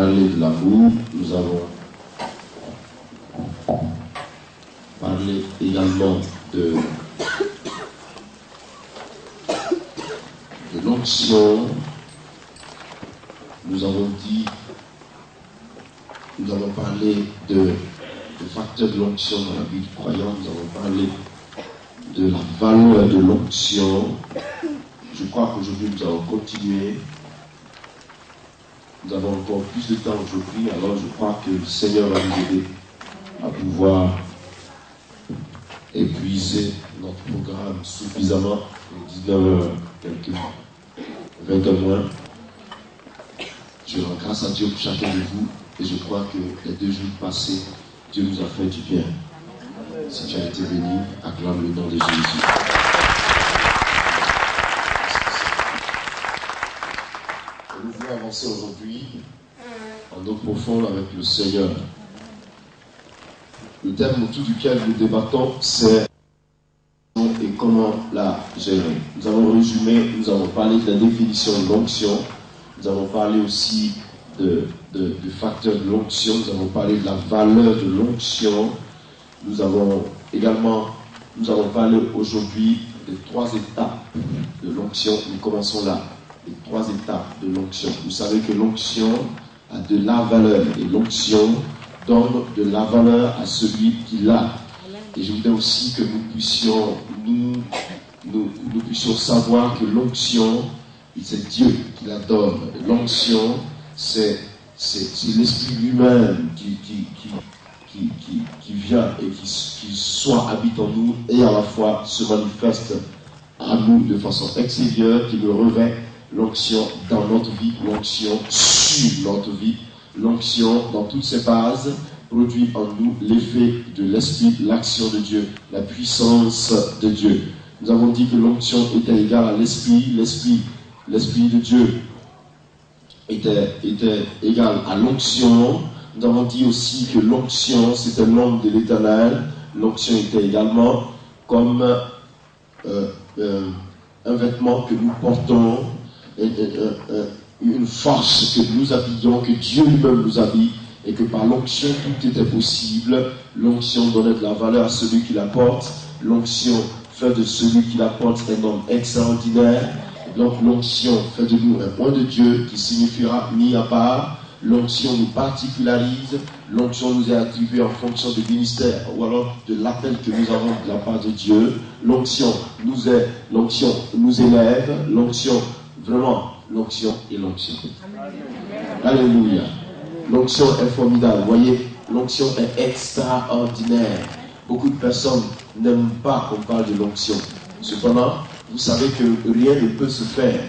parlé de l'amour, nous avons parlé également de l'onction. Nous avons parlé de facteurs de l'onction dans la vie du croyant. Nous avons parlé de la valeur de l'onction. Je crois qu'aujourd'hui nous allons continuer. Nous avons encore plus de temps aujourd'hui, alors je crois que le Seigneur va nous aider à pouvoir épuiser notre programme suffisamment. 19h, quelques 20 moins. Je rends grâce à Dieu pour chacun de vous et je crois que les 2 jours passés, Dieu nous a fait du bien. Si tu as été béni, acclame le nom de Jésus. Nous voulons avancer aujourd'hui en eau profonde avec le Seigneur. Le thème autour duquel nous débattons, c'est et comment la gérer. Nous avons résumé, nous avons parlé de la définition de l'onction, nous avons parlé aussi du facteur de l'onction, nous avons parlé de la valeur de l'onction, nous avons parlé aujourd'hui des 3 étapes de l'onction. Nous commençons là. Les 3 étapes de l'onction. Vous savez que l'onction a de la valeur et l'onction donne de la valeur à celui qui l'a. Et je voudrais aussi que nous puissions savoir que l'onction, c'est Dieu qui la donne. L'onction, c'est l'Esprit lui-même qui vient et qui soit habite en nous et à la fois se manifeste à nous de façon extérieure, qui nous revêt. L'onction dans notre vie, l'onction sur notre vie, l'onction dans toutes ses bases produit en nous l'effet de l'Esprit, l'action de Dieu, la puissance de Dieu. Nous avons dit que l'onction était égale à l'Esprit, l'Esprit de Dieu était égal à l'onction. Nous avons dit aussi que l'onction c'était l'homme de l'Éternel. L'onction était également comme un vêtement que nous portons, une force que nous habillons, que Dieu lui-même nous habille, et que par l'onction tout était possible. L'onction donnait de la valeur à celui qui la porte. L'onction fait de celui qui la porte un homme extraordinaire. Donc l'onction fait de nous un point de Dieu qui signifiera mis à part. L'onction nous particularise. L'onction nous est attribuée en fonction du ministère ou alors de l'appel que nous avons de la part de Dieu. L'onction nous élève. L'onction, vraiment, l'onction et l'onction. Alléluia. L'onction est formidable. Vous voyez, l'onction est extraordinaire. Beaucoup de personnes n'aiment pas qu'on parle de l'onction. Cependant, vous savez que rien ne peut se faire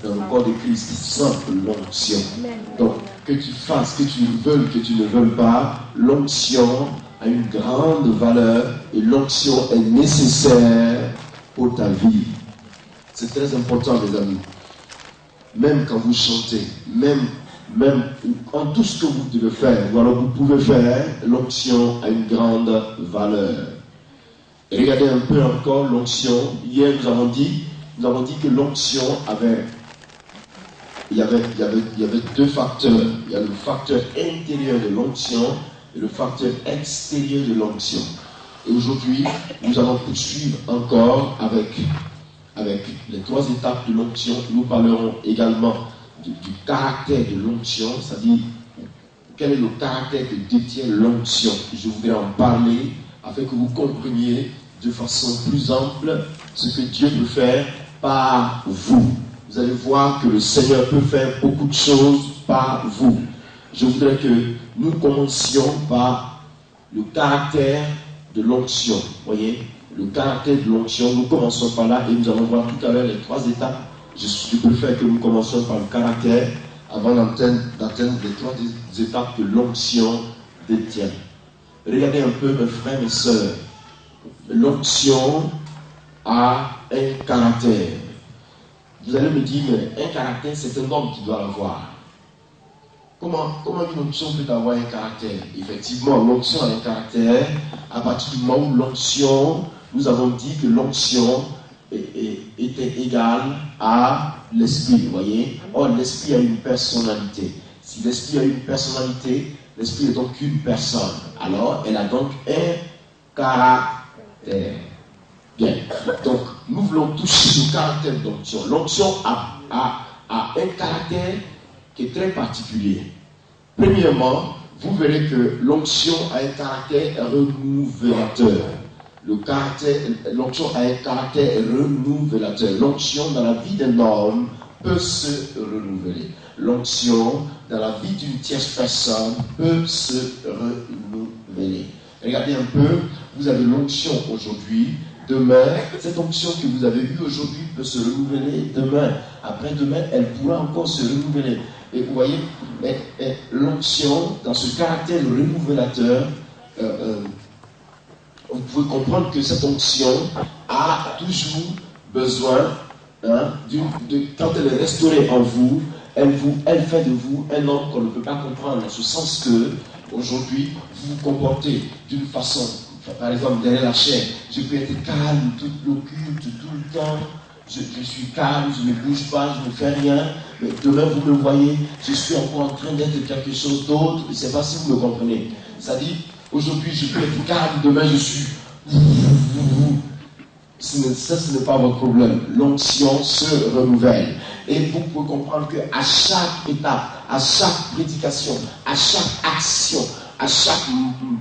dans le corps de Christ sans l'onction. Donc, que tu fasses, que tu veuilles, que tu ne veuilles pas, l'onction a une grande valeur et l'onction est nécessaire pour ta vie. C'est très important, mes amis. Même quand vous chantez, même en tout ce que vous devez faire, ou alors vous pouvez faire, l'onction a une grande valeur. Et regardez un peu encore l'onction. Hier, nous avons dit que l'onction il y avait 2 facteurs. Il y a le facteur intérieur de l'onction et le facteur extérieur de l'onction. Et aujourd'hui, nous allons poursuivre encore avec les 3 étapes de l'onction. Nous parlerons également du caractère de l'onction, c'est-à-dire quel est le caractère que détient l'onction. Je voudrais en parler afin que vous compreniez de façon plus ample ce que Dieu peut faire par vous. Vous allez voir que le Seigneur peut faire beaucoup de choses par vous. Je voudrais que nous commencions par le caractère de l'onction. Voyez, le caractère de l'onction, nous commençons par là et nous allons voir tout à l'heure les 3 étapes. Je préfère que nous commencions par le caractère avant d'atteindre les 3 étapes que l'onction détient. Regardez un peu, mes frères et sœurs. L'onction a un caractère. Vous allez me dire, mais un caractère, c'est un homme qui doit l'avoir. Comment une onction peut avoir un caractère? Effectivement, l'onction a un caractère. À partir du moment où l'onction, nous avons dit que l'onction était égale à l'esprit, vous voyez. Or, l'esprit a une personnalité. Si l'esprit a une personnalité, l'esprit est donc une personne. Alors, elle a donc un caractère. Bien. Donc, nous voulons toucher le caractère d'onction. L'onction a un caractère qui est très particulier. Premièrement, vous verrez que l'onction a un caractère renouvelateur. L'onction a un caractère renouvelateur. L'onction dans la vie d'un homme peut se renouveler. L'onction dans la vie d'une tierce personne peut se renouveler. Regardez un peu, vous avez l'onction aujourd'hui, demain, cette onction que vous avez eue aujourd'hui peut se renouveler demain. Après-demain, elle pourra encore se renouveler. Et vous voyez, l'onction, dans ce caractère renouvélateur, vous pouvez comprendre que cette onction a toujours besoin, quand elle est restaurée en vous, elle fait de vous un homme qu'on ne peut pas comprendre, en ce sens que, aujourd'hui, vous vous comportez d'une façon, par exemple, derrière la chair, je peux être calme, tout l'occulte, tout le temps, je suis calme, je ne bouge pas, je ne fais rien, mais demain vous me voyez, je suis encore en train d'être quelque chose d'autre, je ne sais pas si vous me comprenez. C'est-à-dire, aujourd'hui je peux être calme, demain je suis... Ça, ce n'est pas votre problème. L'onction se renouvelle. Et vous pouvez comprendre qu'à chaque étape, à chaque prédication, à chaque action, à chaque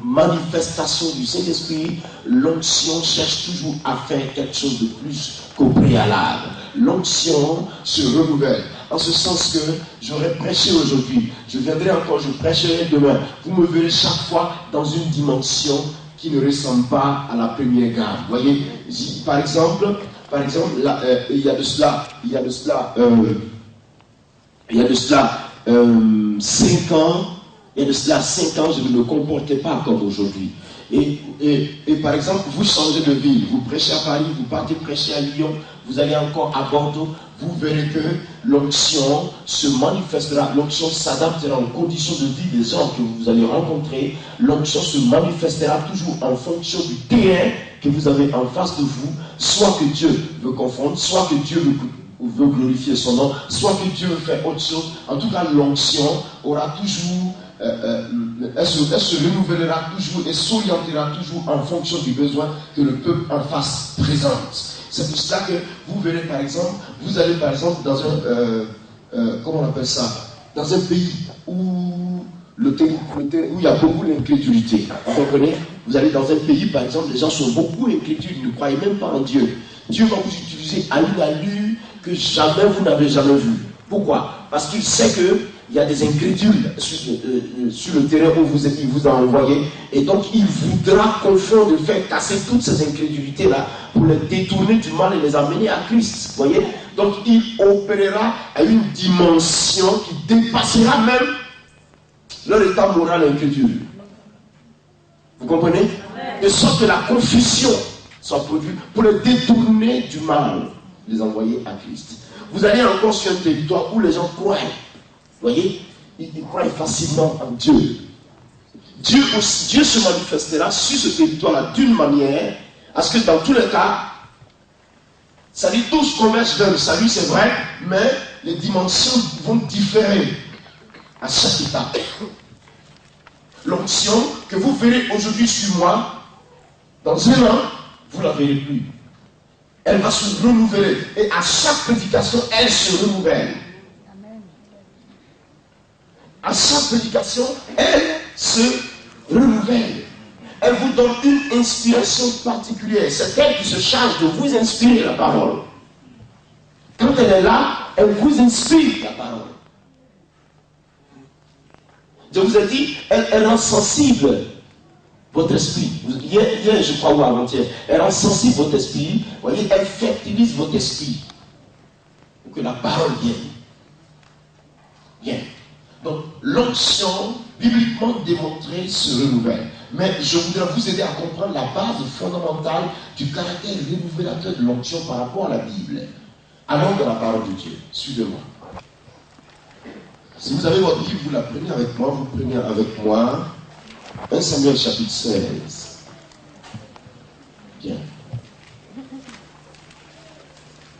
manifestation du Saint-Esprit, l'onction cherche toujours à faire quelque chose de plus qu'au préalable. L'onction se renouvelle. En ce sens que j'aurais prêché aujourd'hui, je viendrai encore, je prêcherai demain. Vous me verrez chaque fois dans une dimension qui ne ressemble pas à la première gamme. Vous voyez, par exemple, là, il y a de cela 5 ans, je ne me comportais pas comme aujourd'hui. Et par exemple, vous changez de ville, vous prêchez à Paris, vous partez prêcher à Lyon, vous allez encore à Bordeaux, vous verrez que l'onction se manifestera, l'onction s'adaptera aux conditions de vie des gens que vous allez rencontrer, l'onction se manifestera toujours en fonction du terrain que vous avez en face de vous, soit que Dieu veut confondre, soit que Dieu veut glorifier son nom, soit que Dieu veut faire autre chose. En tout cas, l'onction aura toujours, elle se renouvellera toujours et s'orientera toujours en fonction du besoin que le peuple en face présente. C'est pour cela que vous verrez par exemple, vous allez par exemple dans un, comment on appelle ça, dans un pays où il y a beaucoup d'incrédulité. Vous comprenez? Vous allez dans un pays par exemple, les gens sont beaucoup incrédules, ils ne croient même pas en Dieu. Dieu va vous utiliser à une allure que jamais vous n'avez jamais vue. Pourquoi? Parce qu'il sait qu'il y a des incrédules sur le terrain où il vous a envoyé, et donc il voudra confondre, faire casser toutes ces incrédulités-là pour les détourner du mal et les amener à Christ. Vous voyez? Donc il opérera à une dimension qui dépassera même leur état moral incrédule. Vous comprenez? De sorte que la confusion soit produite pour les détourner du mal, les envoyer à Christ. Vous allez encore sur un territoire où les gens croient. Vous voyez, ils croient facilement en Dieu. Dieu se manifestera sur ce territoire-là d'une manière à ce que dans tous les cas, ça dit tous convergent vers le salut, c'est vrai, mais les dimensions vont différer à chaque étape. L'onction que vous verrez aujourd'hui sur moi, dans un an, vous ne la verrez plus. Elle va se renouveler. Et à chaque prédication, elle se renouvelle. À chaque prédication, elle se renouvelle. Elle vous donne une inspiration particulière. C'est elle qui se charge de vous inspirer la parole. Quand elle est là, elle vous inspire la parole. Je vous ai dit, elle rend sensible votre esprit. Hier, je crois, ou avant-hier, elle rend sensible votre esprit. Vous voyez, elle fertilise votre esprit. Pour que la parole vienne. Bien. Donc, l'onction, bibliquement démontrée, se renouvelle. Mais je voudrais vous aider à comprendre la base fondamentale du caractère renouvélateur de l'onction par rapport à la Bible. Allons dans la parole de Dieu. Suivez-moi. Si vous avez votre Bible, vous la prenez avec moi, vous prenez avec moi 1 Samuel chapitre 16. Bien.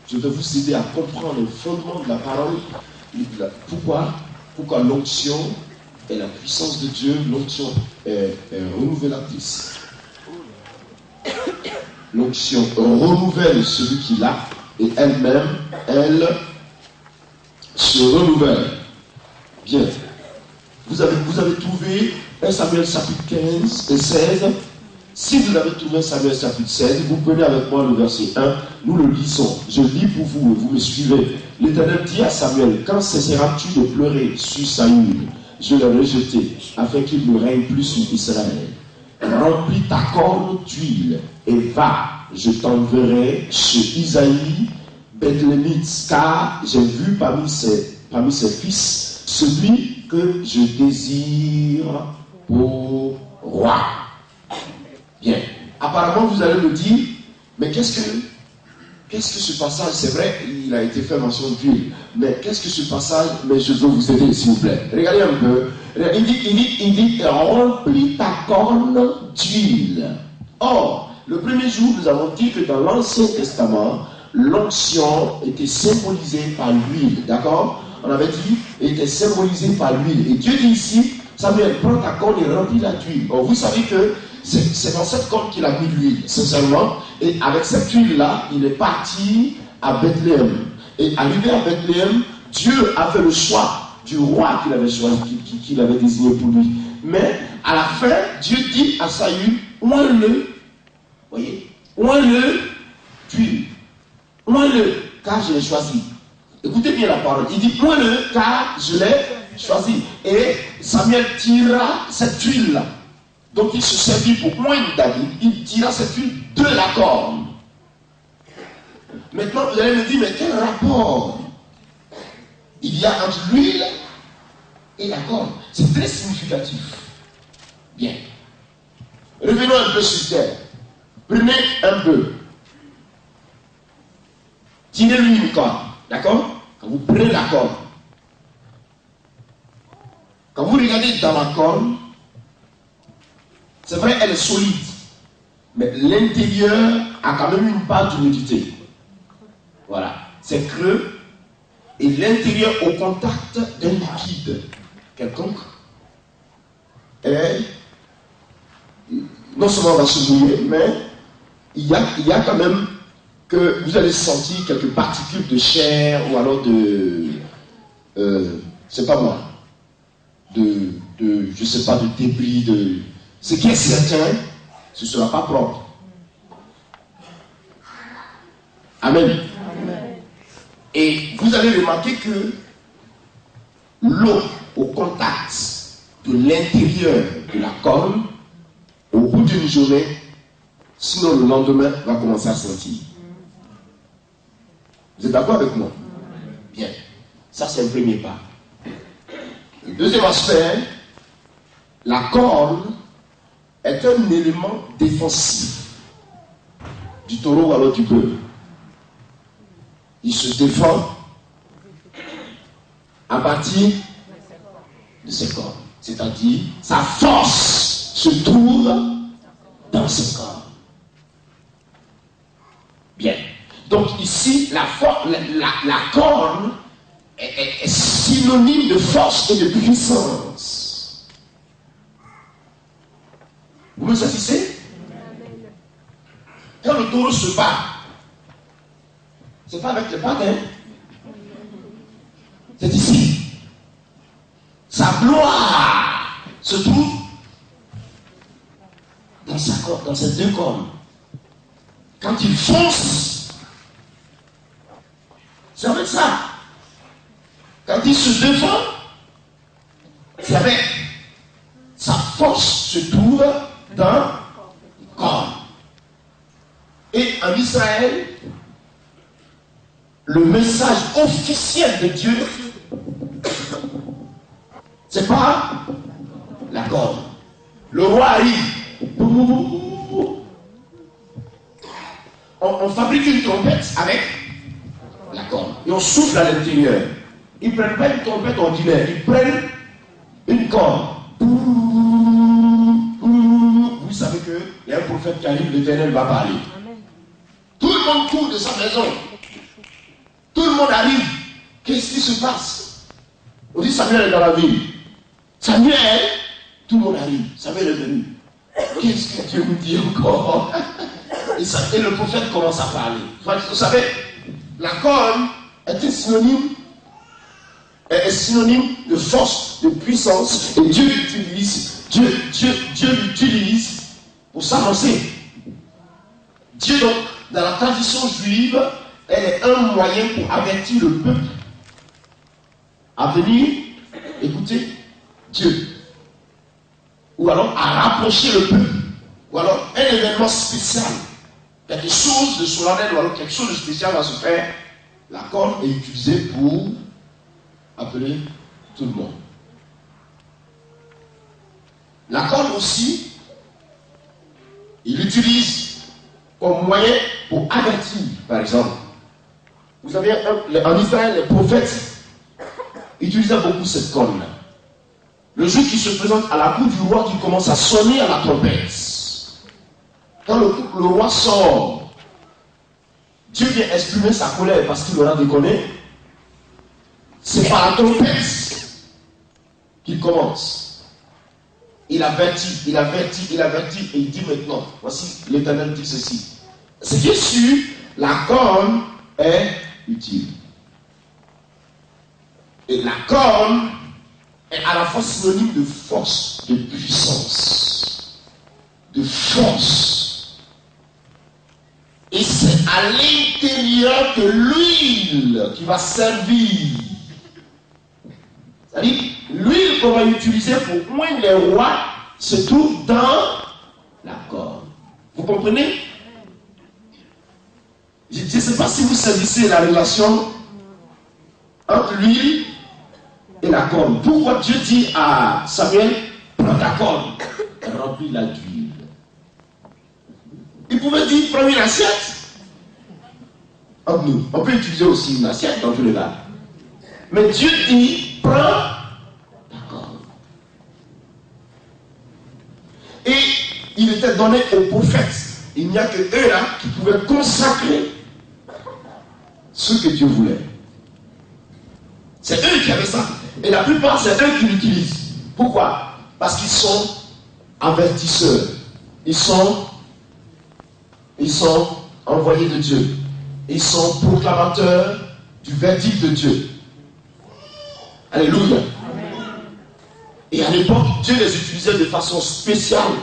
Je vais vous aider à comprendre le fondement de la parole. Pourquoi? Pourquoi l'onction est la puissance de Dieu, l'onction est renouvélatrice. L'onction renouvelle celui qui l'a et elle-même, elle se renouvelle. Bien. Vous avez trouvé 1 Samuel chapitre 15 et 16. Si vous avez trouvé 1 Samuel chapitre 16, vous prenez avec moi le verset 1, nous le lisons. Je lis pour vous et vous me suivez. L'Éternel dit à Samuel, quand cesseras-tu de pleurer sur Saül? Je l'ai rejeté, afin qu'il ne règne plus sur Israël. Remplis ta corne d'huile et va, je t'enverrai chez Isaïe, Bethlémite, car j'ai vu parmi ses fils celui que je désire pour roi. Bien. Apparemment, vous allez me dire, mais qu'est-ce que ce passage, c'est vrai, il a été fait mention d'huile, mais qu'est-ce que ce passage, mais je veux vous aider s'il vous plaît. Regardez un peu. Il dit, remplis ta corne d'huile. Or, le premier jour, nous avons dit que dans l'Ancien Testament, l'onction était symbolisée par l'huile, d'accord? On avait dit, était symbolisée par l'huile. Et Dieu dit ici, Samuel, prends ta corne et remplis-la d'huile. Or, vous savez que c'est dans cette corne qu'il a mis l'huile, sincèrement. Et avec cette huile-là, il est parti à Bethléem. Et arrivé à Bethléem, Dieu a fait le choix du roi qu'il avait choisi, qu'il avait désigné pour lui. Mais à la fin, Dieu dit à Saül, oins-le, voyez, oins-le d'huile. Oins-le, car je l'ai choisi. Écoutez bien la parole. Il dit, oins-le, car je l'ai choisi. Et Samuel tira cette huile-là. Donc il se servit pour oindre David. Il tira cette huile de la corne. Maintenant, vous allez me dire, mais quel rapport il y a entre l'huile et la corne? C'est très significatif. Bien. Revenons un peu sur terre. Prenez un peu. Tirez-lui une corne. D'accord? Quand vous prenez la corne, quand vous regardez dans la corne, c'est vrai, elle est solide. Mais l'intérieur a quand même une part d'humidité. Voilà. C'est creux. Et l'intérieur au contact d'un liquide quelconque, non seulement on va se mouiller, mais il y a quand même que vous allez sentir quelques particules de chair ou alors de c'est pas moi, je sais pas, de débris, ce qui est certain, ce ne sera pas propre. Amen. Et vous allez remarquer que l'eau au contact de l'intérieur de la corne, au bout d'une journée, sinon le lendemain, va commencer à sentir. Vous êtes d'accord avec moi? Bien. Ça, c'est le premier pas. Le deuxième aspect, la corne est un élément défensif du taureau ou alors du bœuf. Il se défend à partir de ses cornes. C'est-à-dire, sa force se trouve dans ses cornes. Bien. Donc ici, la corne est synonyme de force et de puissance. Vous me saisissez? Quand le taureau se bat, c'est pas avec les pattes, hein? C'est ici. Sa gloire se trouve dans sa corne, dans ses deux cornes. Quand il fonce, c'est avec ça. Quand il se défend, c'est avec sa force se trouve dans le corps. Et en Israël, le message officiel de Dieu, c'est pas la corde. Le roi arrive. On fabrique une trompette avec la corde. Et on souffle à l'intérieur. Ils ne prennent pas une trompette ordinaire. Ils prennent une corde. Vous savez qu'il y a un prophète qui arrive, l'Éternel va parler. Tout le monde court de sa maison. Tout le monde arrive. Qu'est-ce qui se passe? On dit, Samuel est dans la ville. Samuel, tout le monde arrive. Samuel est venu. Qu'est-ce que Dieu nous dit encore? Et le prophète commence à parler. Vous savez, la corne est synonyme de force, de puissance. Et Dieu l'utilise pour s'avancer. Dieu, donc, dans la tradition juive, elle est un moyen pour avertir le peuple à venir écouter Dieu. Ou alors à rapprocher le peuple. Ou alors un événement spécial. Quelque chose de solennel ou alors quelque chose de spécial va se faire. La corne est utilisée pour appeler tout le monde. La corne aussi, il l'utilise comme moyen pour avertir, par exemple. Vous savez, en Israël, les prophètes utilisaient beaucoup cette corne-là. Le jour qui se présente à la cour du roi qui commence à sonner à la trompette. Quand le roi sort, Dieu vient exprimer sa colère parce qu'il aura déconné. C'est par la trompette qu'il commence. Il avertit, et il dit maintenant, voici l'Éternel dit ceci. Ce qui est sûr, la corne est utile. Et la corne est à la fois synonyme de force, de puissance, de force. Et c'est à l'intérieur de l'huile qui va servir. C'est-à-dire, l'huile qu'on va utiliser pour oindre les rois se trouve dans la corne. Vous comprenez? Je ne sais pas si vous saisissez la relation entre l'huile et la corne. Pourquoi Dieu dit à Samuel, prends ta corne, remplis-la d'huile. Il pouvait dire, prends une assiette. Entre nous, on peut utiliser aussi une assiette dans tous les cas. Mais Dieu dit, prends ta corne. Et il était donné aux prophètes. Il n'y a que eux là qui pouvaient consacrer ce que Dieu voulait. C'est eux qui avaient ça. Et la plupart, c'est eux qui l'utilisent. Pourquoi? Parce qu'ils sont avertisseurs. Ils sont envoyés de Dieu. Ils sont proclamateurs du verdict de Dieu. Alléluia. Et à l'époque, Dieu les utilisait de façon spéciale.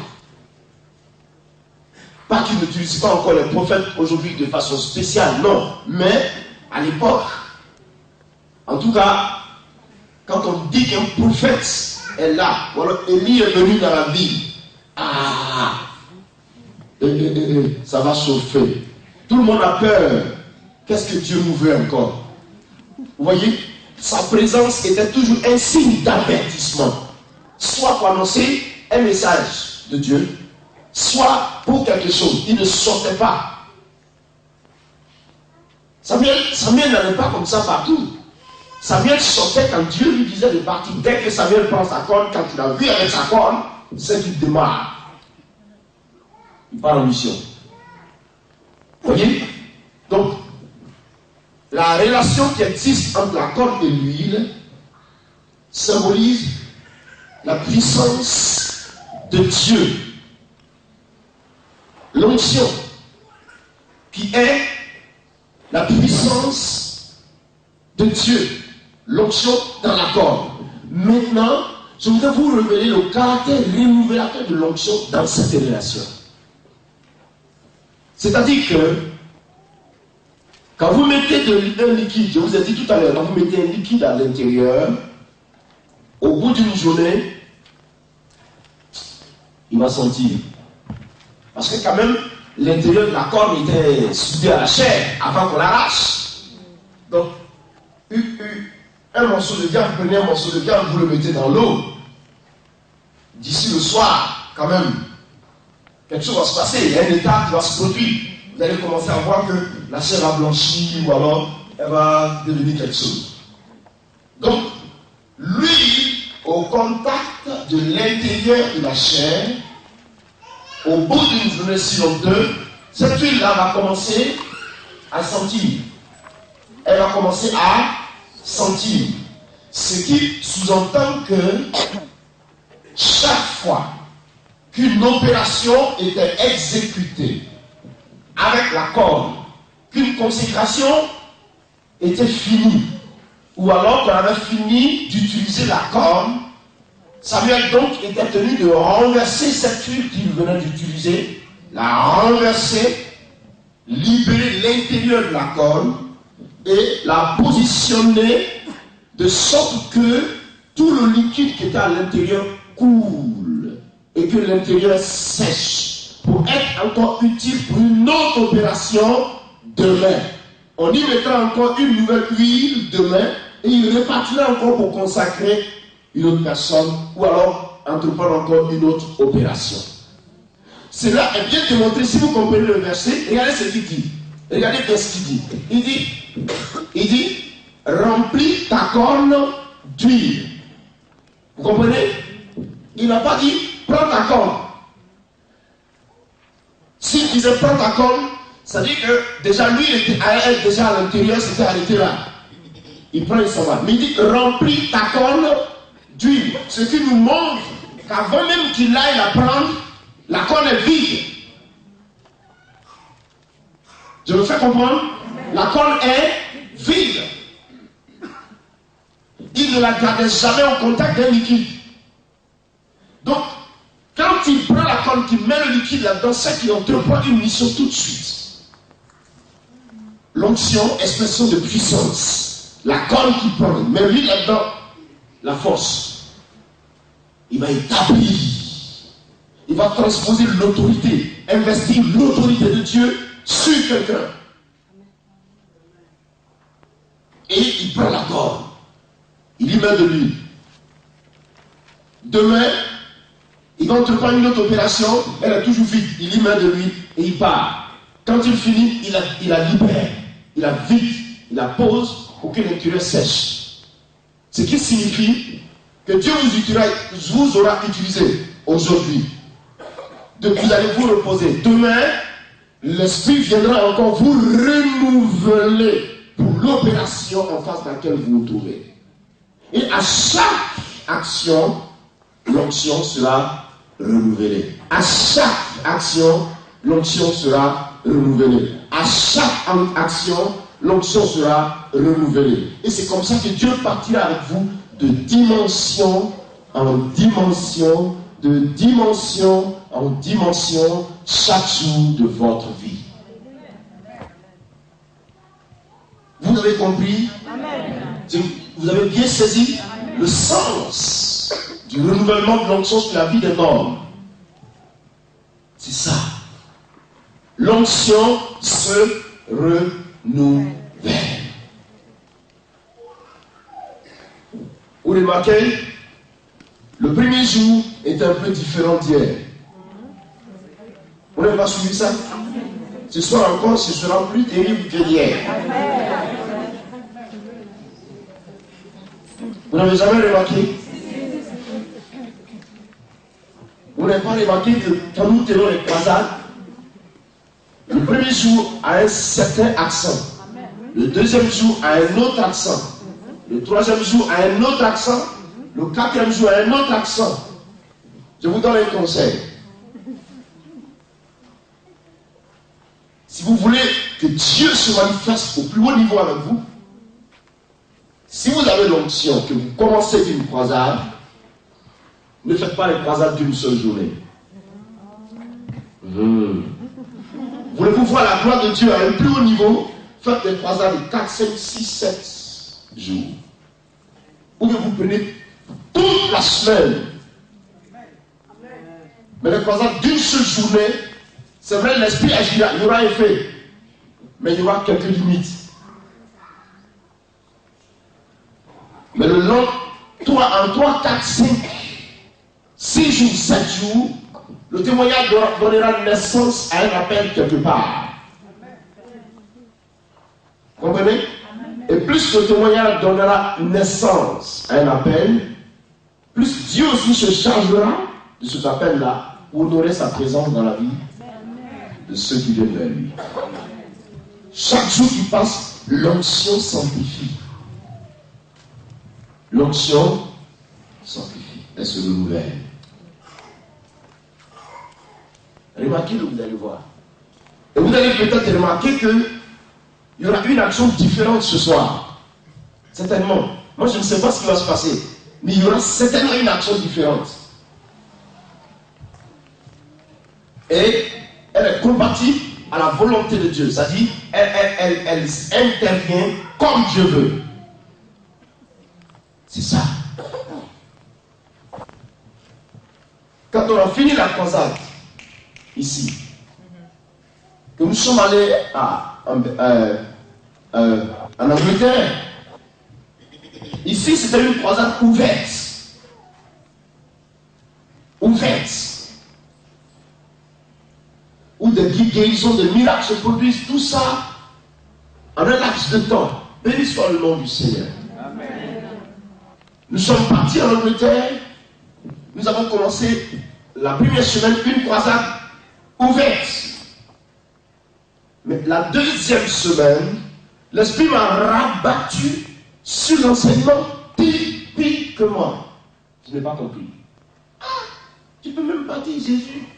Pas qu'il n'utilise pas encore les prophètes aujourd'hui de façon spéciale, non. Mais à l'époque, en tout cas, quand on dit qu'un prophète est là, ou alors Élie est venu dans la ville, ça va chauffer. Tout le monde a peur. Qu'est-ce que Dieu nous veut encore? Vous voyez, sa présence était toujours un signe d'avertissement. Soit pour annoncer un message de Dieu, soit pour quelque chose. Il ne sortait pas. Samuel n'allait pas comme ça partout. Samuel sortait quand Dieu lui disait de partir. Dès que Samuel prend sa corne, quand il a vu avec sa corne, c'est qu'il démarre. Il part en mission. Vous voyez? Donc, la relation qui existe entre la corne et l'huile symbolise la puissance de Dieu. L'onction, qui est la puissance de Dieu. L'onction dans la corne. Maintenant, je voudrais vous révéler le caractère révélateur de l'onction dans cette relation. C'est-à-dire que quand vous mettez un liquide, je vous ai dit tout à l'heure, quand vous mettez un liquide à l'intérieur, au bout d'une journée, il va sentir. Parce que quand même, l'intérieur de la corne était soudé à la chair avant qu'on l'arrache. Donc, un morceau de viande, vous prenez un morceau de viande, vous le mettez dans l'eau. D'ici le soir, quand même, quelque chose va se passer, il y a un état qui va se produire. Vous allez commencer à voir que la chair va blanchir ou alors elle va devenir quelque chose. Donc, l'huile, au contact de l'intérieur de la chair, au bout d'une journée sur deux, cette huile-là va commencer à sentir. Elle va commencer à sentir. Ce qui sous-entend que chaque fois qu'une opération était exécutée avec la corne, qu'une consécration était finie, ou alors qu'on avait fini d'utiliser la corne, Samuel donc était tenu de renverser cette huile qu'il venait d'utiliser, la renverser, libérer l'intérieur de la corne et la positionner de sorte que tout le liquide qui était à l'intérieur coule et que l'intérieur sèche pour être encore utile pour une autre opération demain. On y mettra encore une nouvelle huile demain et il repartira encore pour consacrer une autre personne ou alors entreprendre encore une autre opération. Cela est bien démontré si vous comprenez le verset. Regardez ce qu'il dit. Regardez ce qu'il dit. Il dit, remplis ta corne d'huile. Vous comprenez? Il n'a pas dit, prends ta corne. S'il disait, prends ta corne, ça dit que déjà lui, il était déjà à l'intérieur, c'était arrêté là. Il prend, il s'en va. Mais il dit, remplis ta corne d'huile. Ce qui nous montre qu'avant même qu'il aille la prendre, la corne est vide. Je me fais comprendre? La corne est vide. Il ne la gardait jamais en contact d'un liquide. Donc, quand il prend la corne, qu'il met le liquide là-dedans, c'est qu'il entreprend une mission tout de suite. L'onction, expression de puissance. La corne qu'il prend, il met lui là-dedans, la force. Il va établir. Il va transposer l'autorité, investir l'autorité de Dieu sur quelqu'un. Et il prend la corne. Il y met de l'huile. Demain, il va entreprendre une autre opération, elle est toujours vide. Il y met de l'huile et il part. Quand il finit, il la libère. Il la vide. Il la pose pour que l'intérieur sèche. Ce qui signifie que Dieu vous aura utilisé aujourd'hui. Vous allez vous reposer. Demain, l'Esprit viendra encore vous renouveler pour l'opération en face de laquelle vous vous trouvez. Et à chaque action, l'onction sera renouvelée. À chaque action, l'onction sera renouvelée. À chaque action, l'onction sera renouvelée. Et c'est comme ça que Dieu partira avec vous de dimension en dimension, de dimension en dimension, chaque jour de votre vie. Vous avez compris? Amen. Vous avez bien saisi le sens du renouvellement de l'onction sur la vie des morts. C'est ça. L'onction se renouvelle. Vous remarquez, le premier jour est un peu différent d'hier. Vous n'avez pas suivi ça? Ce soir encore, ce sera plus terrible que hier. Vous n'avez jamais remarqué? Vous n'avez pas remarqué que quand nous tenons les croisades, le premier jour a un certain accent, le deuxième jour a un autre accent, le troisième jour a un autre accent, le quatrième jour a un autre accent. Je vous donne un conseil. Si vous voulez que Dieu se manifeste au plus haut niveau avec vous, si vous avez l'onction, que vous commencez une croisade, ne faites pas les croisades d'une seule journée. Voulez-vous voir la gloire de Dieu à un plus haut niveau? Faites des croisades de 4, 5, 6, 7 jours. Ou bien vous prenez toute la semaine. Mais les croisades d'une seule journée, c'est vrai, l'esprit agira, il y aura effet. Mais il y aura quelques limites. Mais le long, en 3, 4, 5, 6 jours, 7 jours, le témoignage donnera naissance à un appel quelque part. Vous comprenez? Et plus le témoignage donnera naissance à un appel, plus Dieu aussi se chargera de cet appel-là pour honorer sa présence dans la vie de ceux qui viennent vers lui. Chaque jour qui passe, l'onction s'amplifie. l'onction sanctifie. Elle se renouvelle. Remarquez-le, vous allez voir. Et vous allez peut-être remarquer qu'il y aura une action différente ce soir. Certainement. Moi, je ne sais pas ce qui va se passer. Mais il y aura certainement une action différente. Et elle est compatible à la volonté de Dieu. C'est-à-dire, elle intervient comme Dieu veut. C'est ça. Quand on a fini la croisade, ici, que nous sommes allés en Angleterre, ici c'était une croisade ouverte. Ouverte. Où des guérisons, des miracles se produisent, tout ça en un laps de temps. Béni soit le nom du Seigneur. Amen. Nous sommes partis en Angleterre. Nous avons commencé la première semaine une croisade ouverte. Mais la deuxième semaine, l'Esprit m'a rabattu sur l'enseignement typiquement. Je n'ai pas compris. Ah, tu peux même pas dire Jésus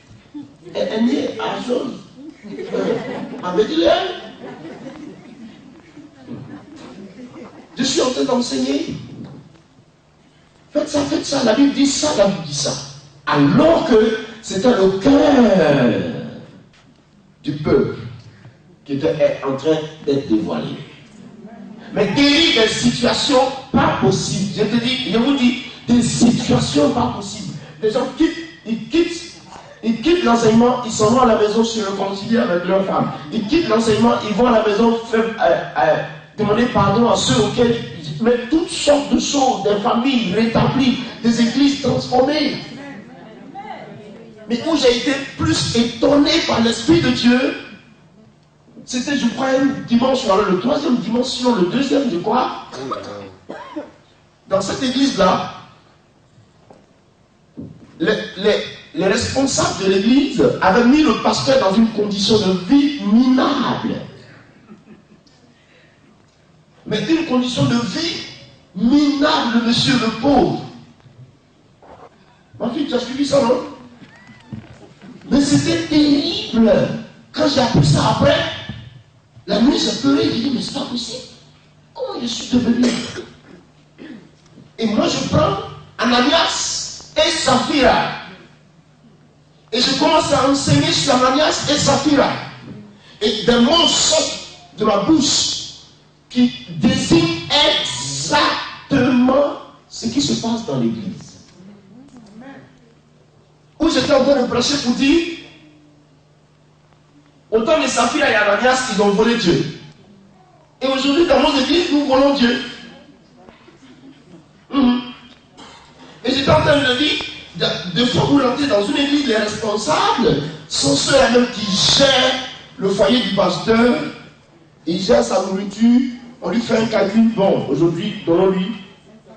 est né à Jose, à Bethléem. Je suis en train d'enseigner. Faites ça, la Bible dit ça, la Bible dit ça. Alors que c'était le cœur du peuple qui était en train d'être dévoilé. Mais guérir des situations pas possibles. Je vous dis, des situations pas possibles. Les gens ils quittent l'enseignement, ils s'en vont à la maison se réconcilier avec leur femme. Ils quittent l'enseignement, ils vont à la maison demander pardon à ceux auxquels mais toutes sortes de choses, des familles rétablies, des églises transformées. Mais où j'ai été plus étonné par l'Esprit de Dieu, c'était, je crois, une dimension, alors le troisième dimension, le deuxième, je crois. Dans cette église-là, les responsables de l'église avaient mis le pasteur dans une condition de vie minable. Mais une condition de vie minable, monsieur le pauvre. Ma fille, tu as suivi ça, non? Mais c'était terrible. Quand j'ai appris ça après, la nuit j'ai pleuré, j'ai dit, mais c'est pas possible. Comment je suis devenu? Et moi je prends Ananias et Saphira. Et je commence à enseigner sur Ananias et Saphira. Et des mots sortent de ma bouche qui désignent exactement ce qui se passe dans l'église. Où j'étais en train de prêcher pour dire, autant les Saphira et Ananias, ils ont volé Dieu. Et aujourd'hui, dans nos églises, nous volons Dieu. Et j'étais en train de dire, de fois vous rentrez dans une église, les responsables sont ceux-là même qui gèrent le foyer du pasteur, ils gèrent sa nourriture, on lui fait un calcul, bon, aujourd'hui, donnons-lui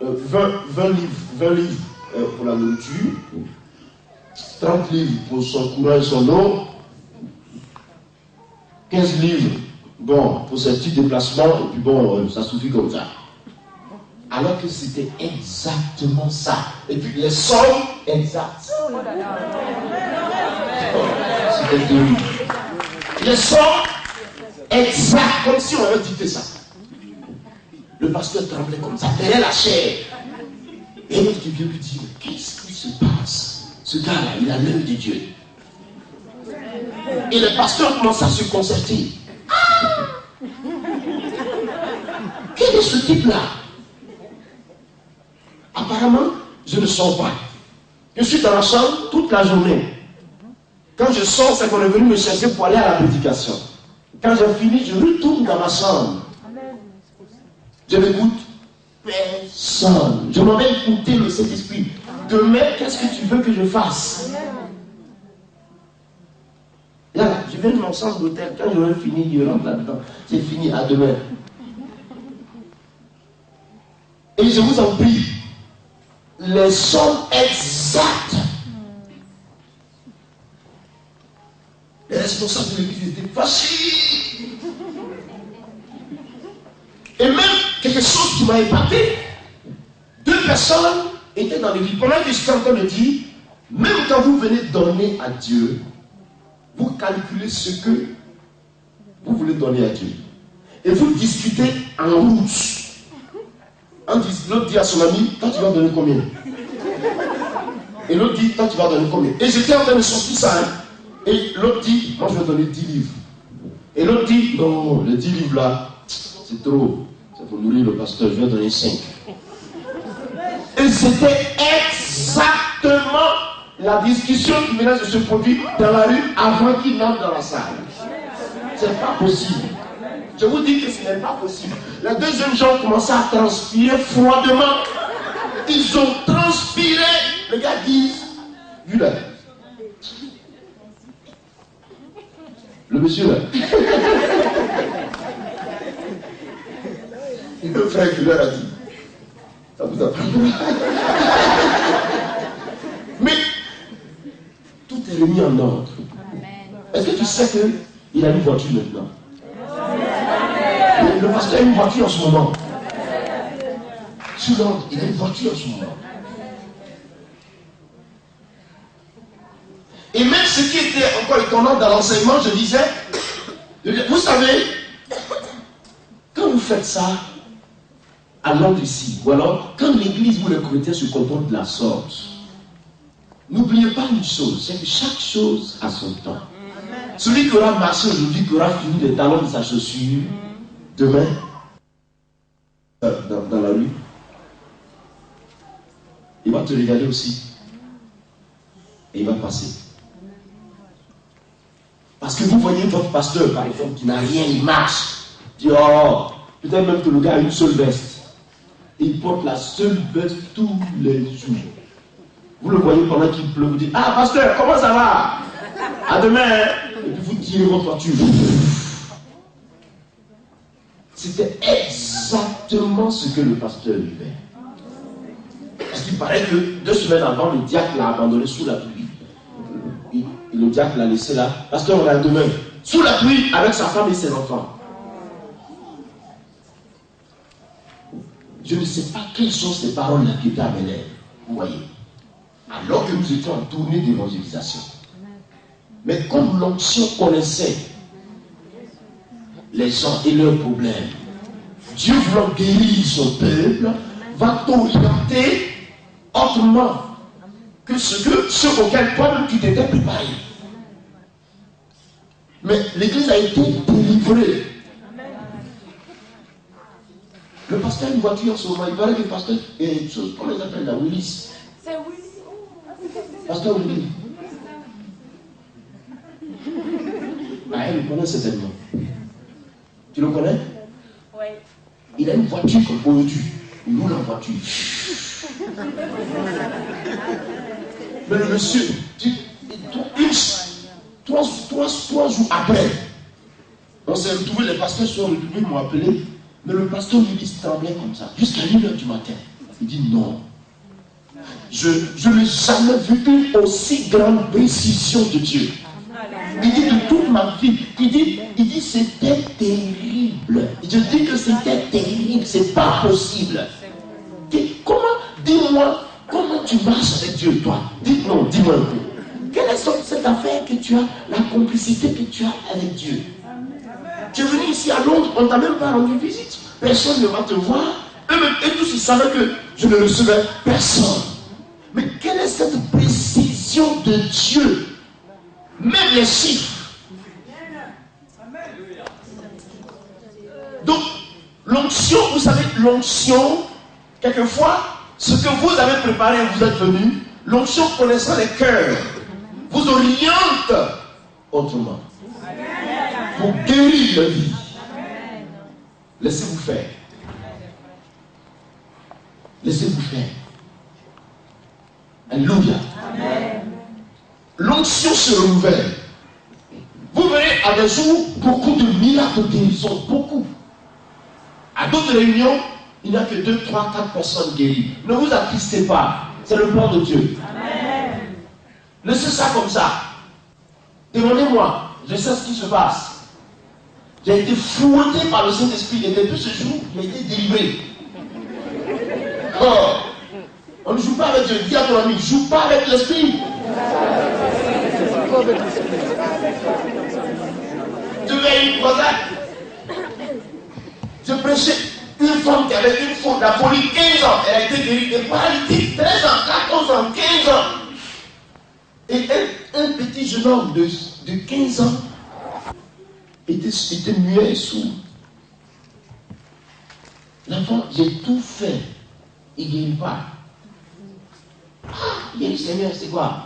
20 livres pour la nourriture, 30 livres pour son courant et son eau, 15 livres, bon, pour ses petits déplacements, et puis bon, ça suffit comme ça. Alors que c'était exactement ça. Et puis les sommes exactes. C'était terrible. Les sommes exactes, comme si on avait dicté ça. Le pasteur tremblait comme ça, derrière la chair. Et l'autre qui vient lui dire, qu'est-ce qui se passe? Ce gars-là, il a l'œil de Dieu. Et le pasteur commence à se concerter. Quel est ce type-là? Apparemment, je ne sors pas. Je suis dans la chambre toute la journée. Quand je sors, c'est qu'on est venu me chercher pour aller à la prédication. Quand j'ai fini, je retourne dans ma chambre. Je n'écoute personne. Je m'en vais écouter le Saint-Esprit. Demain, qu'est-ce que tu veux que je fasse? Là, je viens de mon centre d'hôtel. Quand j'aurai fini, je rentre là-dedans. C'est fini, à demain. Et je vous en prie, les sommes exactes. Les responsables de l'église étaient fâchés. Et même quelque chose qui m'a épaté. 2 personnes étaient dans l'église. Pendant que je suis en train de dire, même quand vous venez donner à Dieu, vous calculez ce que vous voulez donner à Dieu. Et vous discutez en route. L'autre dit à son ami, toi tu vas donner combien? Et l'autre dit, toi tu vas donner combien? Et j'étais en train de sortir ça. Et l'autre dit, moi je vais donner 10 livres. Et l'autre dit, non, les 10 livres là, c'est trop. C'est pour nourrir le pasteur, je vais donner 5. Et c'était exactement la discussion qui venait de se produire dans la rue avant qu'il n'entre dans la salle. C'est pas possible. Je vous dis que ce n'est pas possible. Les deux jeunes gens ont commencé à transpirer froidement. Ils ont transpiré. Les gars disent, vu là. Le monsieur là. Le frère qui leur a dit, ça vous apprendra. Mais tout est remis en ordre. Est-ce que tu sais qu'il a une voiture maintenant? Le pasteur a une voiture en ce moment. Sous l'ordre, il a une voiture en ce moment. Et même ce qui était encore étonnant dans l'enseignement, je disais, vous savez, quand vous faites ça, à Londres ici, ou alors quand l'église ou les chrétiens se comportent de la sorte, n'oubliez pas une chose, c'est que chaque chose a son temps. Celui qui aura marché aujourd'hui, qui aura fini les talons de sa chaussure, demain, dans la rue, il va te regarder aussi. Et il va passer. Parce que vous voyez votre pasteur, par exemple, qui n'a rien, il marche. Il dit, oh, peut-être même que le gars a une seule veste. Et il porte la seule veste tous les jours. Vous le voyez pendant qu'il pleut, vous dites, ah, pasteur, comment ça va? À demain. Et puis vous tirez votre voiture. C'était exactement ce que le pasteur vivait. Parce qu'il paraît que 2 semaines avant, le diacre l'a abandonné sous la pluie. Et le diacre l'a laissé là. Pasteur, on a demain. Sous la pluie, avec sa femme et ses enfants. Je ne sais pas quelles sont ces paroles-là qui étaient à mes lèvres. Vous voyez. Alors que nous étions en tournée d'évangélisation. Mais comme l'onction connaissait les gens et leurs problèmes, Dieu voulant guérir son peuple, va t'orienter autrement que ce auquel toi-même tu t'étais préparé. Mais l'église a été délivrée. Le pasteur a une voiture en ce moment. Il paraît que le pasteur est une chose. Comment ils appellent la Willis? C'est Willis. Pasteur Willis. Ah, elle le connaît certainement. Tu le connais? Oui. Il a une voiture comme aujourd'hui. Il roule en voiture. Mais le monsieur, trois jours après, on s'est retrouvés, les pasteurs sont retrouvés, ils m'ont appelé. Mais le pasteur lui tremblait comme ça, jusqu'à 1h du matin. Il dit non. Je n'ai jamais vu une aussi grande décision de Dieu. Il dit de toute ma vie, il dit c'était terrible. Je dis que c'était terrible, c'est pas possible. Dis-moi, comment tu marches avec Dieu, toi? Dis-moi un peu. Quelle est cette affaire que tu as, la complicité que tu as avec Dieu? Tu es venu ici à Londres, on ne t'a même pas rendu visite. Personne ne va te voir. Eux-mêmes, et tous, ils savaient que je ne recevais personne. Mais quelle est cette précision de Dieu? Même les chiffres. Donc, l'onction, vous savez, l'onction, quelquefois, ce que vous avez préparé, vous êtes venu, l'onction connaissant les cœurs, vous oriente autrement. Pour guérir la vie. Laissez-vous faire. Laissez-vous faire. Alléluia. L'onction se renouvelle. Vous verrez à des jours beaucoup de miracles de guérison, beaucoup. À d'autres réunions, il n'y a que 2, 3, 4 personnes guéries. Ne vous attristez pas. C'est le plan de Dieu. Amen. Laissez ça comme ça. Demandez-moi, je sais ce qui se passe. J'ai été fouetté par le Saint-Esprit. Et depuis ce jour, j'ai été délivré. Oh, On ne joue pas avec Dieu. Dis à ton ami, ne joue pas avec l'esprit. Tu veux une croisade? Je prêchais une femme qui avait une faute, la folie, 15 ans. Elle a été guérie de paralytique, 13 ans, 14 ans, 15 ans. Et un petit jeune homme de 15 ans était muet et sourd. L'enfant, j'ai tout fait. Il ne guérit pas. Ah, il a dit, Seigneur, c'est quoi?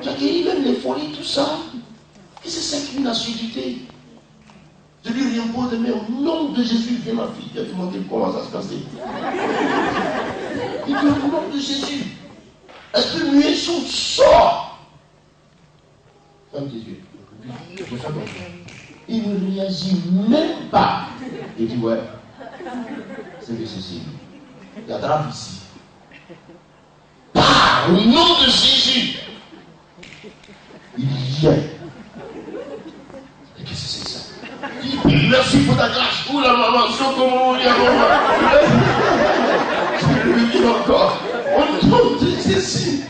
Tu as guéri même les folies, tout ça. Et c'est ça qui est une assiduité. Je lui impose de au nom de Jésus, viens ma fille. Il a demandé comment ça se passait. Il dit au nom de Jésus. Est-ce que muet sourd sort? Ferme tes yeux. Il ne réagit même pas. Il dit ouais, c'est que ceci. Il attrape ici. Au nom de Jésus. Il vient. Et qu'est-ce que c'est ça? Il dit merci pour ta grâce. Ouh la maman, c'est comment on y a maman. Je lui dis encore. Au nom de Jésus.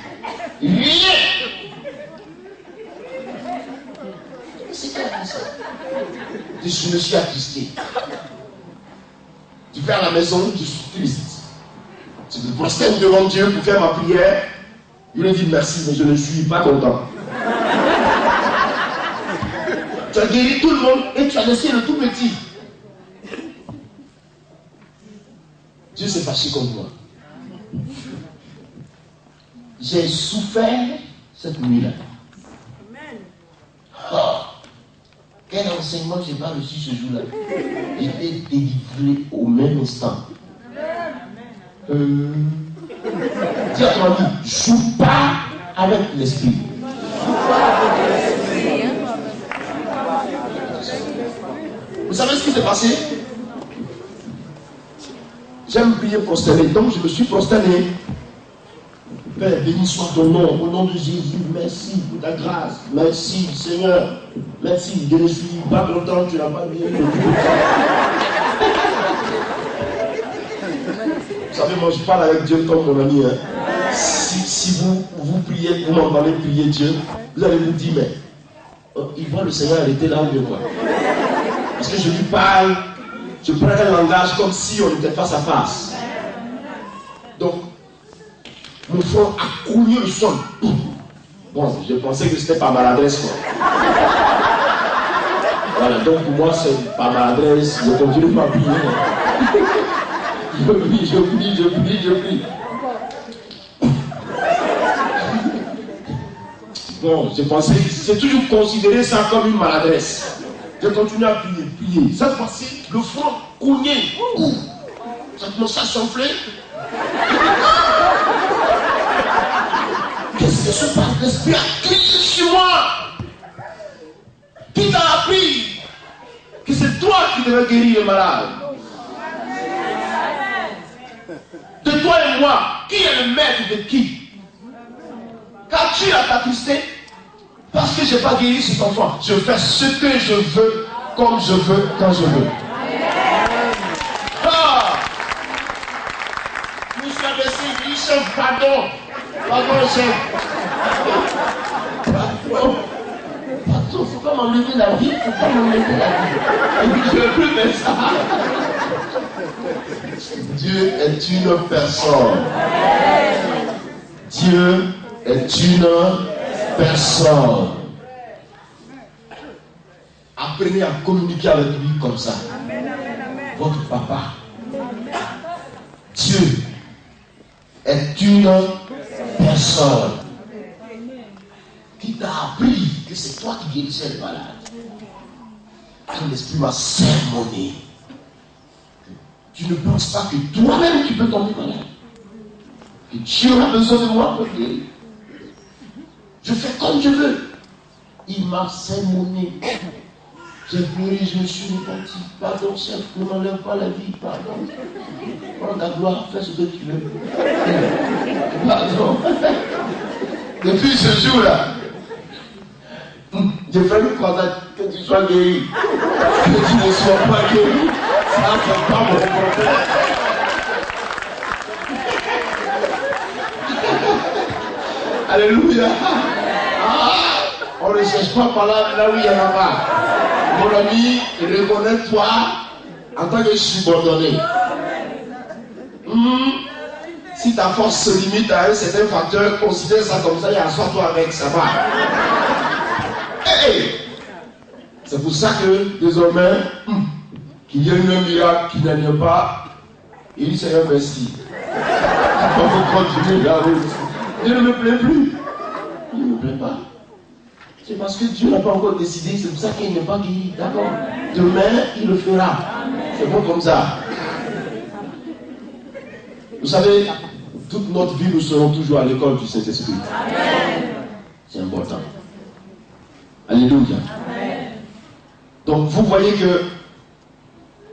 Il vient. C'est quoi ça? Je me suis attristé. Tu fais à la maison, je suis triste. Je me prosterne devant Dieu pour faire ma prière. Il lui dit merci, mais je ne suis pas content. Tu as guéri tout le monde et tu as laissé le tout petit. Dieu s'est fâché contre moi. J'ai souffert cette nuit-là. Oh, quel enseignement je n'ai pas reçu ce jour-là. J'étais délivré au même instant. Dis à ton ami, joue pas avec l'esprit. Vous savez ce qui s'est passé? J'aime prier prosterné, donc je me suis prosterné. Père, béni soit ton nom, au nom de Jésus, merci pour ta grâce, merci Seigneur, merci, je ne suis pas content, tu n'as pas bien. Vous savez, moi je parle avec Dieu comme mon ami. Hein. Si vous priez, vous m'entendez prier Dieu, vous allez vous dire, mais il voit le Seigneur arrêter là de moi. Parce que je lui parle, je prends un langage comme si on était face à face. Donc, mon front a cogné le sol. Bon, je pensais que c'était par maladresse, quoi. Voilà, donc pour moi, c'est par maladresse, je continue ma prière. Je prie. Bon, je pensais que j'ai toujours considéré ça comme une maladresse. Je continue à prier. Cette fois-ci, le front cogné. Ça commence à s'enfler. Qu'est-ce que se passe? L'esprit a crié sur moi. Qui t'a appris que c'est toi qui devais guérir les malades? De toi et moi, qui est le maître de qui? Car tu as t'attristé parce que je n'ai pas guéri cet enfant. Je fais ce que je veux, comme je veux, quand je veux. Ah! Je me suis abaissé, il dit, chef, pardon, chef. Pardon, il ne faut pas m'enlever la vie, Et puis je ne veux plus faire ça. Dieu est une personne. Dieu est une personne. Apprenez à communiquer avec lui comme ça. Votre papa. Dieu est une personne qui t'a appris que c'est toi qui guérissais les malades. Quand l'esprit m'a sermonné, tu ne penses pas que toi-même tu peux tomber malade. Que Dieu a besoin de moi pour guérir. Je fais comme je veux. Il m'a sermonné. J'ai pleuré, je me suis repenti. Pardon, chef, ne m'enlève pas la vie, pardon. Prends ta gloire, fais ce que tu veux. Pardon. Depuis ce jour-là, j'ai fait une croisade, que tu sois guéri. Que tu ne sois pas guéri, ça ne fait pas mon problème. Alléluia. Ah, on ne cherche pas par là où il y en a pas. Mon ami, reconnais-toi en tant que subordonné. Si ta force se limite à un certain facteur, considère ça comme ça et assois-toi avec, ça va. Hey! C'est pour ça que désormais, qu'il y ait un miracle qui n'en vient pas, il dit Seigneur merci. On peut continuer d'aller. Dieu ne me plaît plus. Il ne me plaît pas. C'est parce que Dieu n'a pas encore décidé, c'est pour ça qu'il n'est pas guéri. D'accord? Demain, il le fera. C'est bon comme ça. Vous savez, toute notre vie, nous serons toujours à l'école du Saint-Esprit. C'est important. Alléluia. Amen. Donc, vous voyez que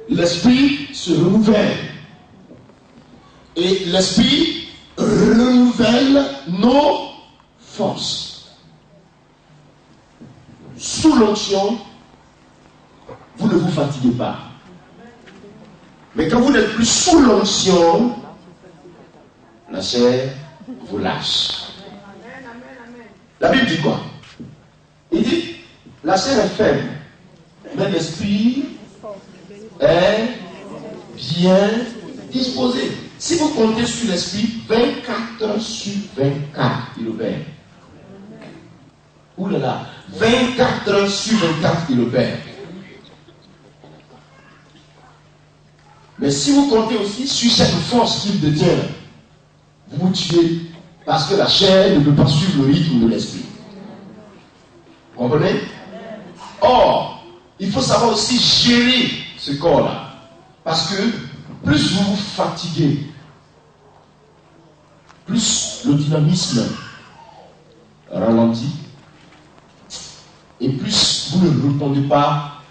l'Esprit se renouvelle. Et l'Esprit renouvelle nos forces. Sous l'onction, vous ne vous fatiguez pas. Mais quand vous n'êtes plus sous l'onction, la chair vous lâche. La Bible dit quoi? Il dit, la chair est faible, mais l'esprit est bien disposé. Si vous comptez sur l'esprit, 24 heures sur 24, il opère. Ouh là là, 24 heures sur 24, il opère. Mais si vous comptez aussi sur cette force qu'il détient, vous vous tuez parce que la chair ne peut pas suivre le rythme de l'esprit. Vous comprenez? Or, il faut savoir aussi gérer ce corps-là. Parce que plus vous vous fatiguez, plus le dynamisme ralentit, et plus vous ne répondez pas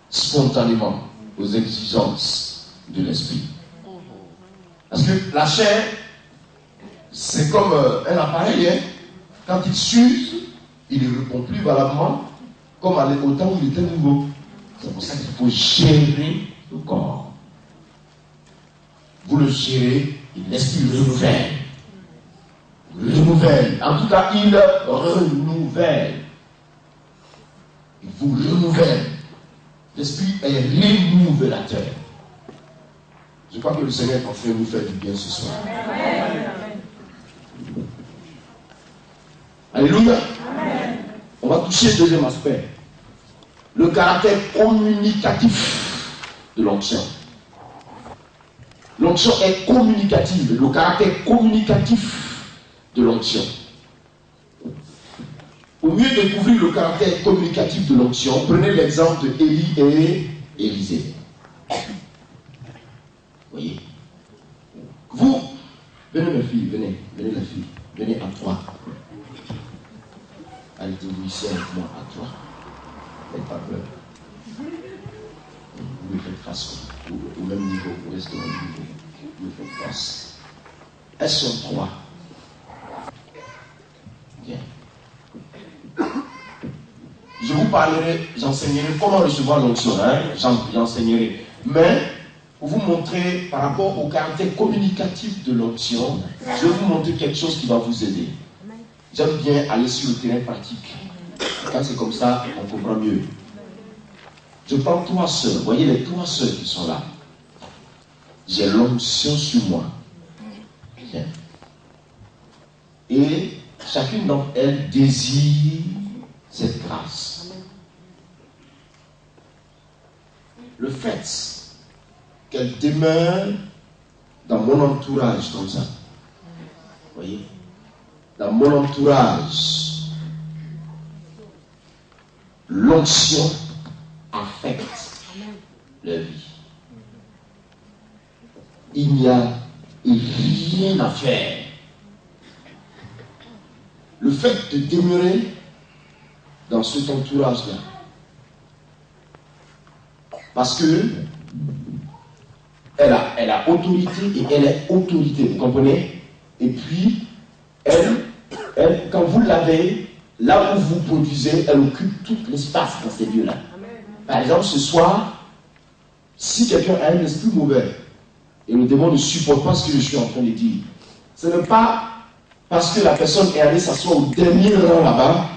spontanément aux exigences de l'esprit. Parce que la chair, c'est comme un appareil, hein? Quand il s'use, il ne répond plus valablement comme au temps où il était nouveau. C'est pour ça qu'il faut gérer le corps. Vous le gérez, et l'esprit renouvelle. Renouvelle. En tout cas, il renouvelle. Il vous renouvelle. L'esprit est renouvellateur. Je crois que le Seigneur est en train de nous faire du bien ce soir. Amen. Alléluia. Amen. On va toucher le deuxième aspect. Le caractère communicatif de l'onction. L'onction est communicative. Le caractère communicatif de l'onction. Pour mieux découvrir le caractère communicatif de l'onction, prenez l'exemple de Élie et Élisée. Voyez. Vous, venez mes filles, venez les filles, venez à trois. Allez-vous ici avec moi à trois. Faites pas peur. Vous me faites face au même niveau, vous restez au même niveau. Vous me faites face. Elles sont trois. Bien. Je vous parlerai, j'enseignerai comment recevoir l'onction, hein? J'enseignerai. Mais, pour vous montrer, par rapport au caractère communicatif de l'onction, je vais vous montrer quelque chose qui va vous aider. J'aime bien aller sur le terrain pratique. Quand c'est comme ça, on comprend mieux. Je prends trois sœurs. Voyez les trois sœurs qui sont là. J'ai l'onction sur moi. Bien. Et chacune d'entre elles désire cette grâce. Le fait qu'elle demeure dans mon entourage comme ça. Voyez? Dans mon entourage, l'onction affecte leur vie. Il n'y a rien à faire. Le fait de demeurer dans cet entourage-là, parce que elle a autorité et elle est autorité, vous comprenez? Et puis, elle, quand vous l'avez, là où vous produisez, elle occupe tout l'espace dans ces lieux-là. Par exemple, ce soir, si quelqu'un a un esprit mauvais, et le démon ne supporte pas ce que je suis en train de dire, ce n'est pas parce que la personne est allée s'asseoir au dernier rang là-bas,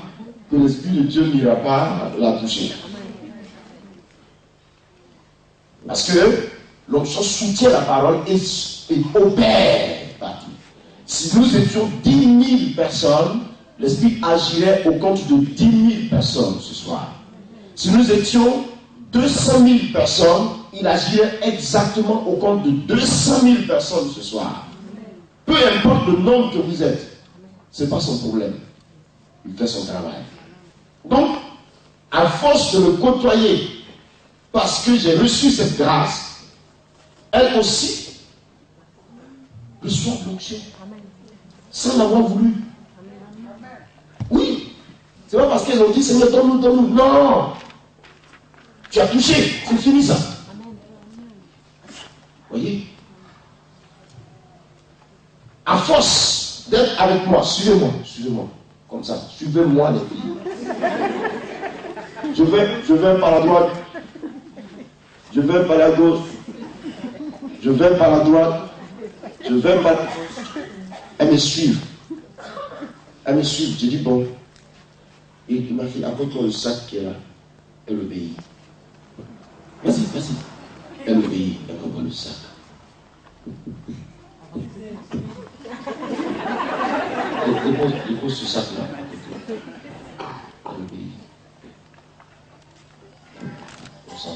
que l'Esprit de Dieu n'ira pas la toucher. Parce que l'onction soutient la parole et opère partout. Si nous étions 10 000 personnes, l'Esprit agirait au compte de 10 000 personnes ce soir. Si nous étions 200 000 personnes, il agirait exactement au compte de 200 000 personnes ce soir. Peu importe le nombre que vous êtes, ce n'est pas son problème. Il fait son travail. Donc, à force de le côtoyer, parce que j'ai reçu cette grâce, elle aussi reçoit l'onction. Sans l'avoir voulu. Oui. C'est pas parce qu'elles ont dit Seigneur, donne-nous, donne-nous. Non. Tu as touché. C'est fini ça. Voyez. À force d'être avec moi, suivez-moi, suivez-moi. Comme ça. Suivez-moi les filles. Je vais par la droite. Je vais par la gauche. Je vais par la droite. Je vais par la gauche. Elles me suivent. Elles me suivent. Je dis bon. Et il m'a fait apporte-moi le sac qui est là. Elle obéit. Vas-y, vas-y. Elle obéit. Elle m'envoie le sac. Dépose ce sac là. Elle obéit. Comme ça.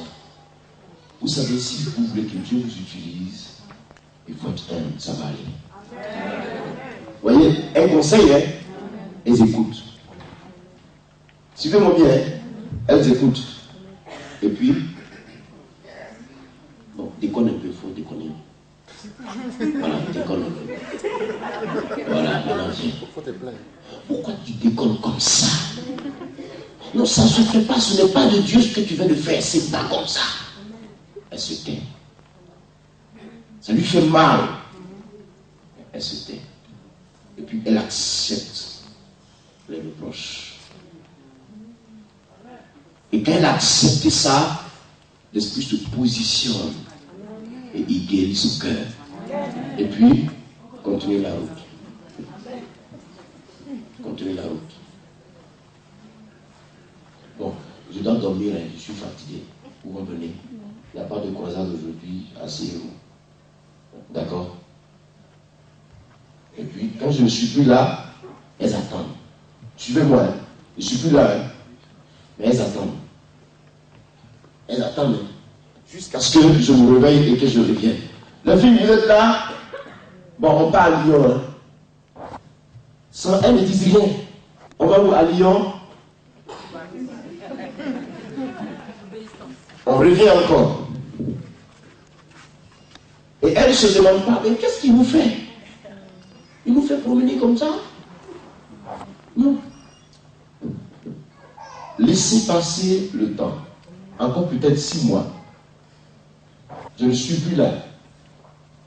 Vous savez, si vous voulez que Dieu vous utilise, il faut être humble, ça va aller. Vous voyez, un conseil, hein, elles écoutent. Suivez-moi bien, hein, elles écoutent. Et puis, bon, déconne un peu, il faut déconner. Voilà, déconne un peu. Voilà, maintenant viens. Pourquoi tu déconnes comme ça? Non, ça ne se fait pas, ce n'est pas de Dieu ce que tu viens de faire, c'est pas comme ça. Elle se tait. Ça lui fait mal. Elle se tait. Et puis elle accepte les reproches. Et quand elle a accepté ça, l'Esprit se positionne et il guérit son cœur. Et puis, continuez la route. Continuez la route. Bon, je dois dormir, hein, je suis fatigué. Vous revenez. Il n'y a pas de croisade aujourd'hui, asseyez-vous. D'accord? Et puis, quand je ne suis plus là, elles attendent. Suivez-moi, hein. Je ne suis plus là, hein. Mais elles attendent. Elles attendent, hein. Jusqu'à ce que je me réveille et que je revienne. La fille, vous êtes là? Bon, on part à Lyon, hein. Sans elle ne dit rien. On va où à Lyon? On revient encore. Et elle ne se demande pas, mais qu'est-ce qu'il nous fait? Il nous fait promener comme ça? Non. Laissez passer le temps. Encore peut-être 6 mois. Je ne suis plus là.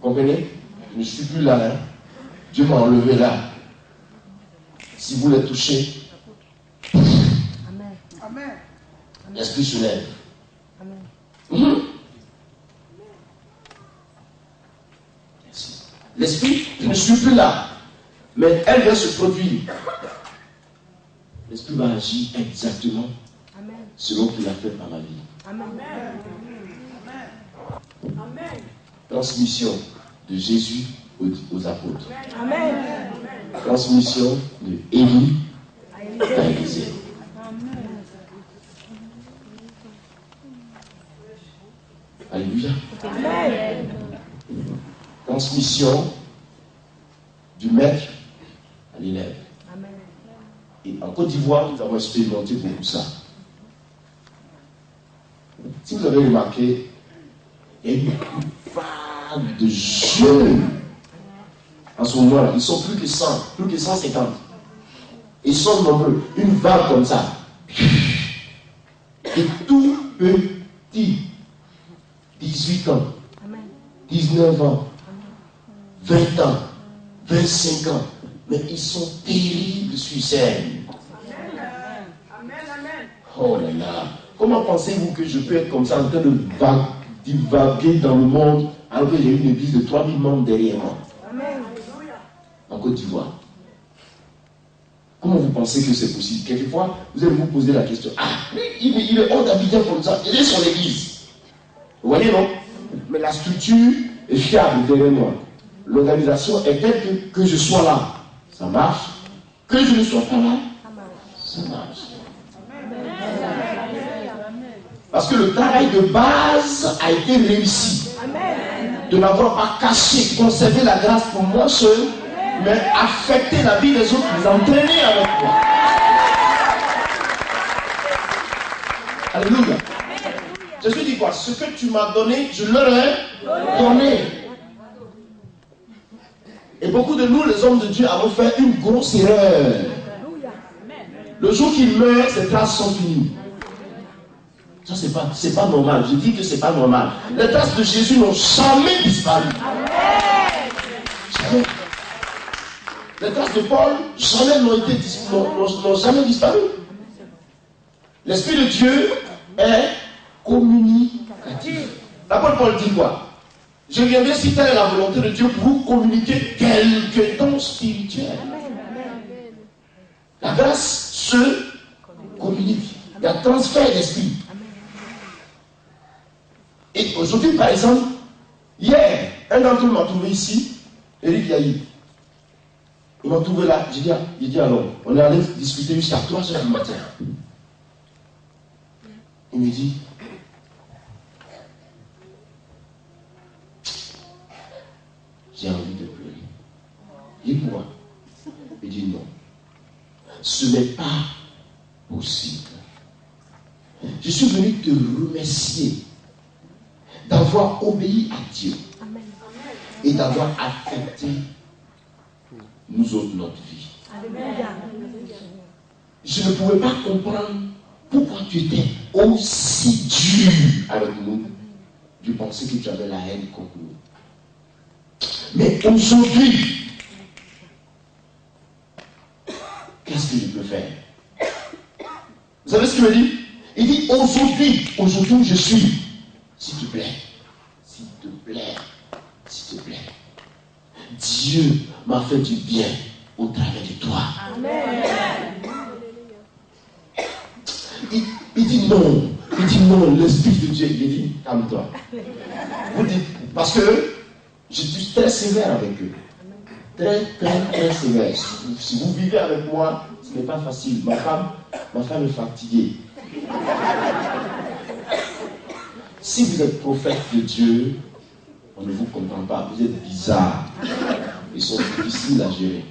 Comprenez? Je ne suis plus là. Hein? Dieu m'a enlevé là. Si vous les touchez, Amen. l'esprit se lève. L'esprit, je ne suis plus là. Mais elle vient se produire. L'esprit va agir exactement selon qu'il a fait par ma vie. Amen. Transmission de Jésus aux apôtres. Amen. Transmission de Élie à Élisée. Alléluia. Amen. Transmission du maître à l'élève. Et en Côte d'Ivoire, nous avons expérimenté beaucoup ça. Si vous avez remarqué, il y a eu une vague de jeunes en ce moment-là. Ils sont plus que 100, plus que 150. Ils sont nombreux. Une vague comme ça. Et tout petit, 18 ans, 19 ans, 20 ans, 25 ans. Mais ils sont terribles sur scène. Oh là là. Comment pensez-vous que je peux être comme ça en train de divaguer dans le monde alors que j'ai une église de 3000 membres derrière moi? En Côte d'Ivoire. Comment vous pensez que c'est possible? Quelquefois, vous allez vous poser la question. Ah, il est hors d'Abidjan comme ça. Il est sur l'église. Vous voyez, non? Mais la structure est fiable derrière moi. L'organisation est telle que je sois là. Ça marche. Que je ne sois pas là. Ça marche. Parce que le travail de base a été réussi. De n'avoir pas caché, conservé la grâce pour moi seul, mais affecter la vie des autres, les entraîner avec moi. Alléluia. Jésus dit quoi? Ce que tu m'as donné, je leur ai donné. Et beaucoup de nous, les hommes de Dieu, avons fait une grosse erreur. Le jour qu'il meurt, ses traces sont finies. Ça, c'est pas normal. Je dis que c'est pas normal. Les traces de Jésus n'ont jamais disparu. Jamais. Les traces de Paul n'ont jamais disparu. L'Esprit de Dieu est communicatif. L'apôtre Paul dit quoi? Je viendrai si telle est la volonté de Dieu pour vous communiquer quelques dons spirituels. La grâce se communique. Il y a transfert d'esprit. Et aujourd'hui, par exemple, hier, un d'entre eux m'a trouvé ici, Eric Yahi. Il m'a trouvé là, j'ai dit alors, on est allé discuter jusqu'à 3h du matin. Il me dit, j'ai envie de pleurer. Dis-moi. Il dit non. Ce n'est pas possible. Je suis venu te remercier d'avoir obéi à Dieu et d'avoir affecté nous autres notre vie. Je ne pouvais pas comprendre pourquoi tu étais aussi dur avec nous. Je pensais que tu avais la haine contre nous. Mais aujourd'hui, qu'est-ce que je peux faire? Vous savez ce qu'il me dit? Il dit aujourd'hui je suis. S'il te plaît, s'il te plaît, s'il te plaît. Dieu m'a fait du bien au travers de toi. Amen. Il dit non, l'Esprit de Dieu. Il dit, calme-toi. Parce que je suis très sévère avec eux. Très, très, très sévère. Si vous vivez avec moi, ce n'est pas facile. Ma femme est fatiguée. Si vous êtes prophète de Dieu, on ne vous comprend pas. Vous êtes bizarre. Ils sont difficiles à gérer.